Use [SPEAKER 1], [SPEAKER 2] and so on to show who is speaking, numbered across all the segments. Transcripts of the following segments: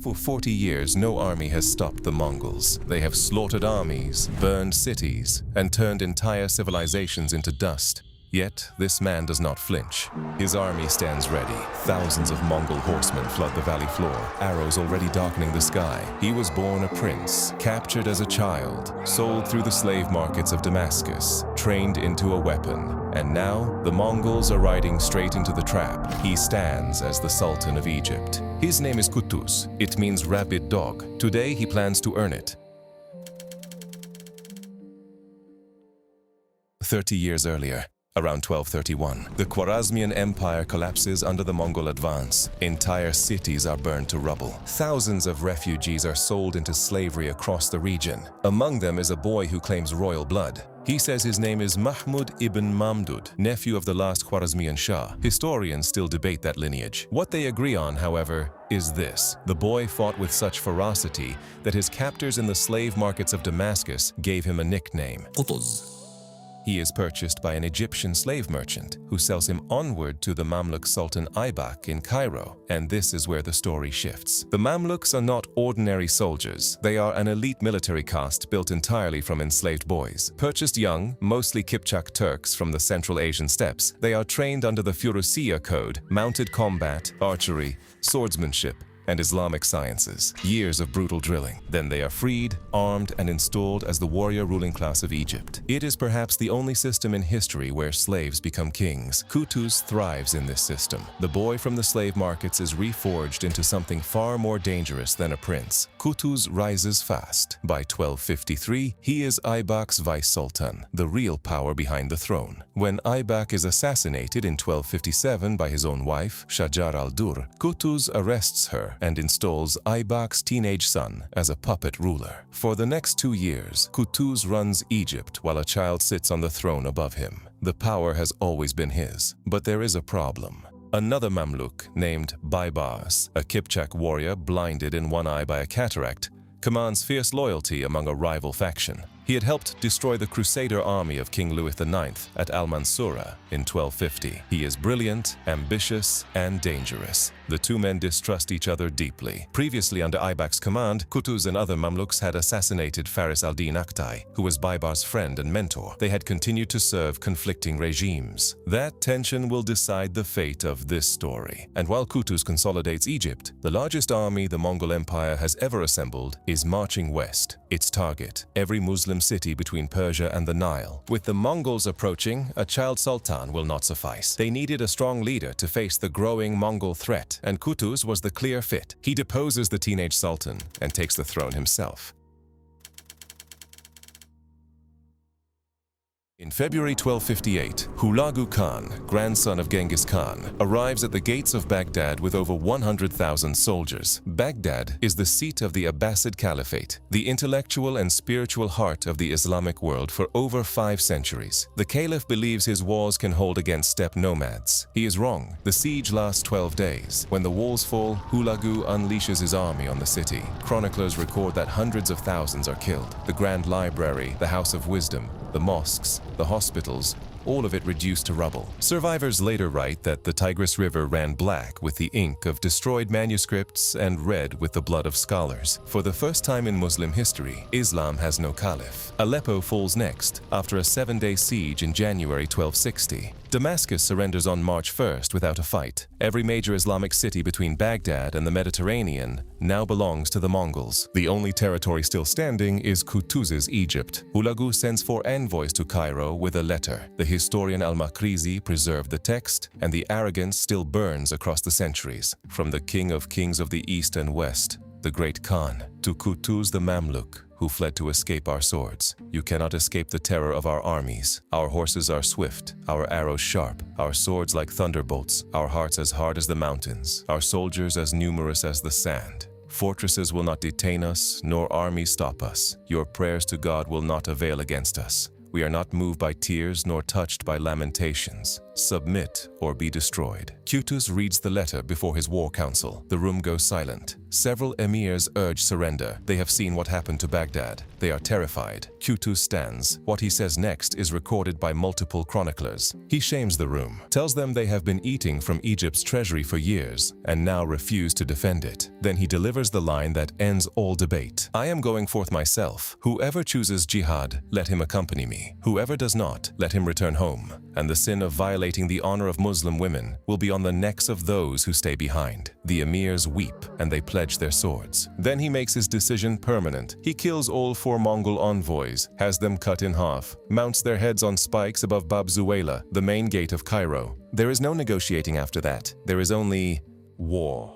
[SPEAKER 1] For 40 years, no army has stopped the Mongols. They have slaughtered armies, burned cities, and turned entire civilizations into dust. Yet, this man does not flinch. His army stands ready. Thousands of Mongol horsemen flood the valley floor, arrows already darkening the sky. He was born a prince, captured as a child, sold through the slave markets of Damascus, trained into a weapon. And now, the Mongols are riding straight into the trap. He stands as the Sultan of Egypt. His name is Qutuz. It means rabid dog. Today, he plans to earn it. 30 years earlier, around 1231, the Khwarezmian Empire collapses under the Mongol advance. Entire cities are burned to rubble. Thousands of refugees are sold into slavery across the region. Among them is a boy who claims royal blood. He says his name is Mahmud ibn Mamdud, nephew of the last Khwarezmian Shah. Historians still debate that lineage. What they agree on, however, is this. The boy fought with such ferocity that his captors in the slave markets of Damascus gave him a nickname, Qutuz. He is purchased by an Egyptian slave merchant who sells him onward to the Mamluk Sultan Aybak in Cairo, and this is where the story shifts. The Mamluks are not ordinary soldiers. They are an elite military caste built entirely from enslaved boys. Purchased young, mostly Kipchak Turks from the Central Asian steppes, they are trained under the Furusiya code, mounted combat, archery, swordsmanship, and Islamic sciences. Years of brutal drilling. Then they are freed, armed, and installed as the warrior ruling class of Egypt. It is perhaps the only system in history where slaves become kings. Qutuz thrives in this system. The boy from the slave markets is reforged into something far more dangerous than a prince. Qutuz rises fast. By 1253, he is Aybak's vice-sultan, the real power behind the throne. When Aybak is assassinated in 1257 by his own wife, Shajar al-Dur, Qutuz arrests her and installs Aybak's teenage son as a puppet ruler. For the next 2 years, Qutuz runs Egypt while a child sits on the throne above him. The power has always been his, but there is a problem. Another Mamluk named Baibars, a Kipchak warrior blinded in one eye by a cataract, commands fierce loyalty among a rival faction. He had helped destroy the Crusader army of King Louis IX at Al-Mansura in 1250. He is brilliant, ambitious, and dangerous. The two men distrust each other deeply. Previously under Aybak's command, Qutuz and other Mamluks had assassinated Faris al-Din Akhtai, who was Baibar's friend and mentor. They had continued to serve conflicting regimes. That tension will decide the fate of this story. And while Qutuz consolidates Egypt, the largest army the Mongol Empire has ever assembled is marching west. Its target, every Muslim city between Persia and the Nile. With the Mongols approaching, a child sultan will not suffice. They needed a strong leader to face the growing Mongol threat, and Qutuz was the clear fit. He deposes the teenage sultan and takes the throne himself. In February 1258, Hulagu Khan, grandson of Genghis Khan, arrives at the gates of Baghdad with over 100,000 soldiers. Baghdad is the seat of the Abbasid Caliphate, the intellectual and spiritual heart of the Islamic world for over 5 centuries. The caliph believes his walls can hold against steppe nomads. He is wrong. The siege lasts 12 days. When the walls fall, Hulagu unleashes his army on the city. Chroniclers record that hundreds of thousands are killed. The Grand Library, the House of Wisdom, the mosques, the hospitals, all of it reduced to rubble. Survivors later write that the Tigris River ran black with the ink of destroyed manuscripts and red with the blood of scholars. For the first time in Muslim history, Islam has no caliph. Aleppo falls next, after a 7-day siege in January 1260. Damascus surrenders on March 1st without a fight. Every major Islamic city between Baghdad and the Mediterranean now belongs to the Mongols. The only territory still standing is Qutuz's Egypt. Hulagu sends 4 envoys to Cairo with a letter. The historian Al-Makrizi preserved the text, and the arrogance still burns across the centuries. From the king of kings of the East and West, the great Khan, to Qutuz the Mamluk, who fled to escape our swords. You cannot escape the terror of our armies. Our horses are swift, our arrows sharp, our swords like thunderbolts, our hearts as hard as the mountains, our soldiers as numerous as the sand. Fortresses will not detain us, nor armies stop us. Your prayers to God will not avail against us. We are not moved by tears nor touched by lamentations. submit or be destroyed. Qutuz reads the letter before his war council. The room goes silent. Several emirs urge surrender. They have seen what happened to Baghdad. They are terrified. Qutuz stands. What he says next is recorded by multiple chroniclers. He shames the room, tells them they have been eating from Egypt's treasury for years and now refuse to defend it. Then he delivers the line that ends all debate. I am going forth myself. Whoever chooses jihad, let him accompany me. Whoever does not, let him return home. And the sin of violating the honor of Muslim women will be on the necks of those who stay behind. The emirs weep and they pledge their swords. Then he makes his decision permanent. He kills all 4 Mongol envoys, has them cut in half, mounts their heads on spikes above Bab Zuwayla, the main gate of Cairo. There is no negotiating after that. There is only war.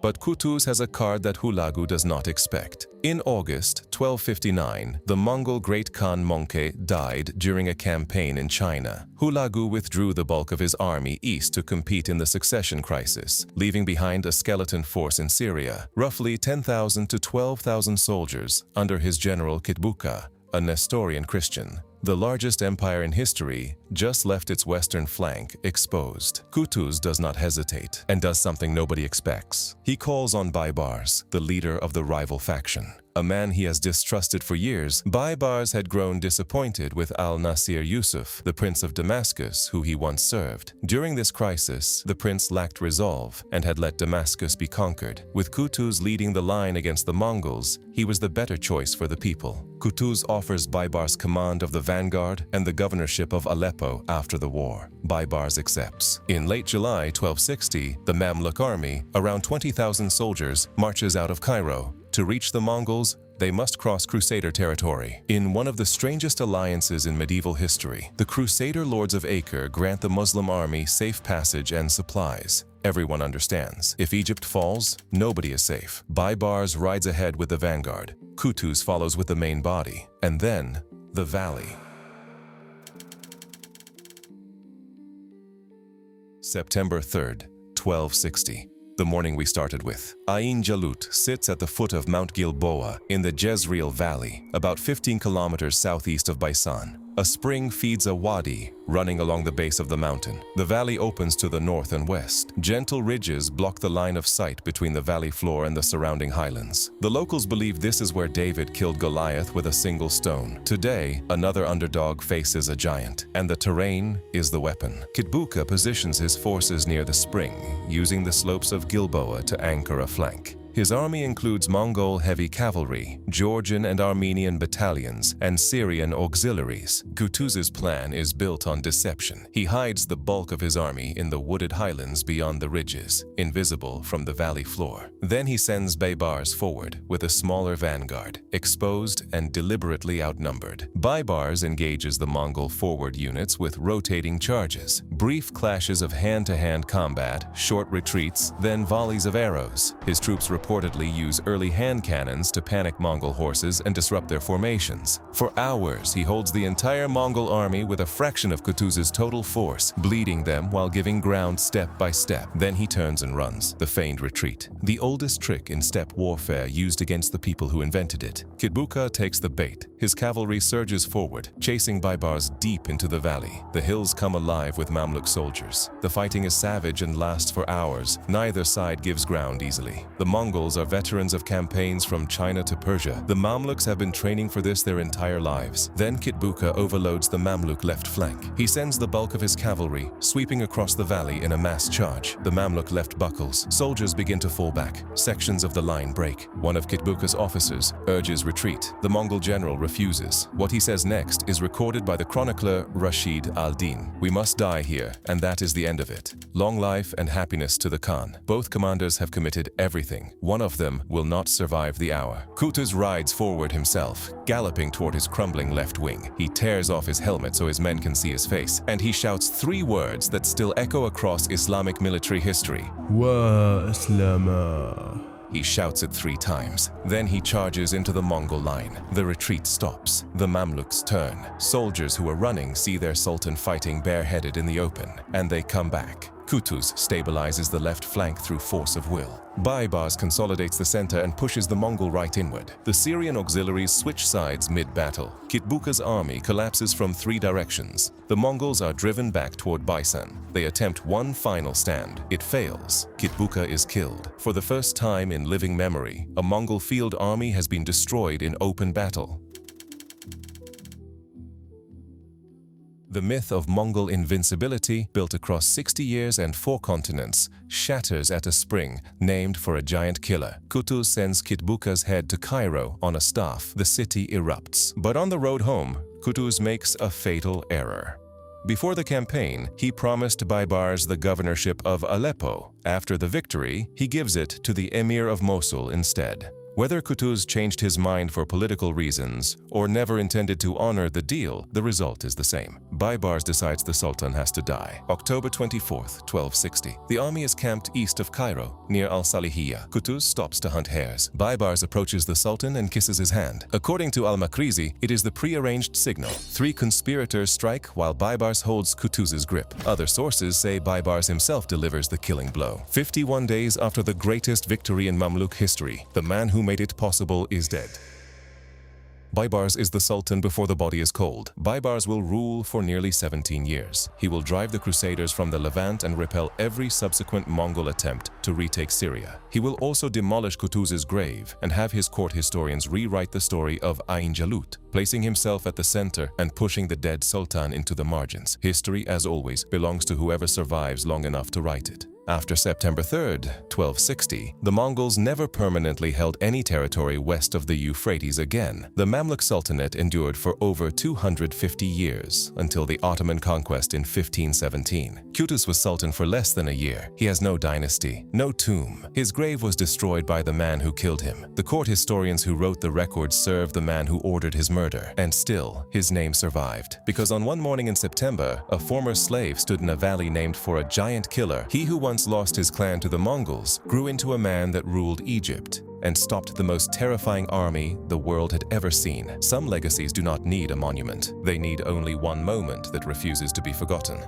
[SPEAKER 1] But Qutuz has a card that Hulagu does not expect. In August 1259, the Mongol Great Khan Möngke died during a campaign in China. Hulagu withdrew the bulk of his army east to compete in the succession crisis, leaving behind a skeleton force in Syria, roughly 10,000 to 12,000 soldiers under his general Kitbuka, a Nestorian Christian. The largest empire in history just left its western flank exposed. Qutuz does not hesitate and does something nobody expects. He calls on Baibars, the leader of the rival faction. A man he has distrusted for years, Baibars had grown disappointed with al-Nasir Yusuf, the prince of Damascus, who he once served. During this crisis, the prince lacked resolve and had let Damascus be conquered. With Qutuz leading the line against the Mongols, he was the better choice for the people. Qutuz offers Baibars command of the vanguard and the governorship of Aleppo after the war. Baibars accepts. In late July 1260, the Mamluk army, around 20,000 soldiers, marches out of Cairo. To reach the Mongols, they must cross Crusader territory. In one of the strangest alliances in medieval history, the Crusader lords of Acre grant the Muslim army safe passage and supplies. Everyone understands. If Egypt falls, nobody is safe. Baibars rides ahead with the vanguard. Qutuz follows with the main body. And then, the valley. September 3rd, 1260. The morning we started with. Ain Jalut sits at the foot of Mount Gilboa in the Jezreel Valley, about 15 kilometers southeast of Baisan. A spring feeds a wadi running along the base of the mountain. The valley opens to the north and west. Gentle ridges block the line of sight between the valley floor and the surrounding highlands. The locals believe this is where David killed Goliath with a single stone. Today, another underdog faces a giant, and the terrain is the weapon. Kitbuka positions his forces near the spring, using the slopes of Gilboa to anchor a flank. His army includes Mongol heavy cavalry, Georgian and Armenian battalions, and Syrian auxiliaries. Qutuz's plan is built on deception. He hides the bulk of his army in the wooded highlands beyond the ridges, invisible from the valley floor. Then he sends Baibars forward with a smaller vanguard, exposed and deliberately outnumbered. Baibars engages the Mongol forward units with rotating charges, brief clashes of hand-to-hand combat, short retreats, then volleys of arrows. His troops reportedly use early hand cannons to panic Mongol horses and disrupt their formations. For hours, he holds the entire Mongol army with a fraction of Qutuz's total force, bleeding them while giving ground step by step. Then he turns and runs, the feigned retreat. The oldest trick in steppe warfare used against the people who invented it. Kitbuka takes the bait. His cavalry surges forward, chasing Baibars deep into the valley. The hills come alive with Mamluk soldiers. The fighting is savage and lasts for hours. Neither side gives ground easily. The Mongols are veterans of campaigns from China to Persia. The Mamluks have been training for this their entire lives. Then Kitbuka overloads the Mamluk left flank. He sends the bulk of his cavalry, sweeping across the valley in a mass charge. The Mamluk left buckles. Soldiers begin to fall back. Sections of the line break. One of Kitbuka's officers urges retreat. The Mongol general refuses. What he says next is recorded by the chronicler Rashid al-Din. "We must die here, and that is the end of it. Long life and happiness to the Khan. Both commanders have committed everything. One of them will not survive the hour." Qutuz rides forward himself, galloping toward his crumbling left wing. He tears off his helmet so his men can see his face, and he shouts 3 words that still echo across Islamic military history. Wa Islama. He shouts it 3 times. Then he charges into the Mongol line. The retreat stops. The Mamluks turn. Soldiers who are running see their sultan fighting bareheaded in the open, and they come back. Qutuz stabilizes the left flank through force of will. Baibars consolidates the center and pushes the Mongol right inward. The Syrian auxiliaries switch sides mid-battle. Kitbuka's army collapses from 3 directions. The Mongols are driven back toward Baisan. They attempt one final stand. It fails. Kitbuka is killed. For the first time in living memory, a Mongol field army has been destroyed in open battle. The myth of Mongol invincibility, built across 60 years and 4 continents, shatters at a spring named for a giant killer. Qutuz sends Kitbuka's head to Cairo on a staff. The city erupts. But on the road home, Qutuz makes a fatal error. Before the campaign, he promised Baibars the governorship of Aleppo. After the victory, he gives it to the emir of Mosul instead. Whether Qutuz changed his mind for political reasons or never intended to honor the deal, the result is the same. Baibars decides the Sultan has to die. October 24th, 1260. The army is camped east of Cairo, near Al-Salihiyah. Qutuz stops to hunt hares. Baibars approaches the Sultan and kisses his hand. According to Al-Makrizi, it is the pre-arranged signal. 3 conspirators strike while Baibars holds Qutuz's grip. Other sources say Baibars himself delivers the killing blow. 51 days after the greatest victory in Mamluk history, the man who made it possible is dead. Baibars is the Sultan before the body is cold. Baibars will rule for nearly 17 years. He will drive the Crusaders from the Levant and repel every subsequent Mongol attempt to retake Syria. He will also demolish Qutuz's grave and have his court historians rewrite the story of Ain Jalut, placing himself at the center and pushing the dead Sultan into the margins. History, as always, belongs to whoever survives long enough to write it. After September 3rd, 1260, the Mongols never permanently held any territory west of the Euphrates again. The Mamluk Sultanate endured for over 250 years, until the Ottoman conquest in 1517. Qutuz was Sultan for less than a year. He has no dynasty, no tomb. His grave was destroyed by the man who killed him. The court historians who wrote the records served the man who ordered his murder, and still, his name survived. Because on one morning in September, a former slave stood in a valley named for a giant killer. He who once lost his clan to the Mongols grew into a man that ruled Egypt and stopped the most terrifying army the world had ever seen. Some legacies do not need a monument. They need only one moment that refuses to be forgotten.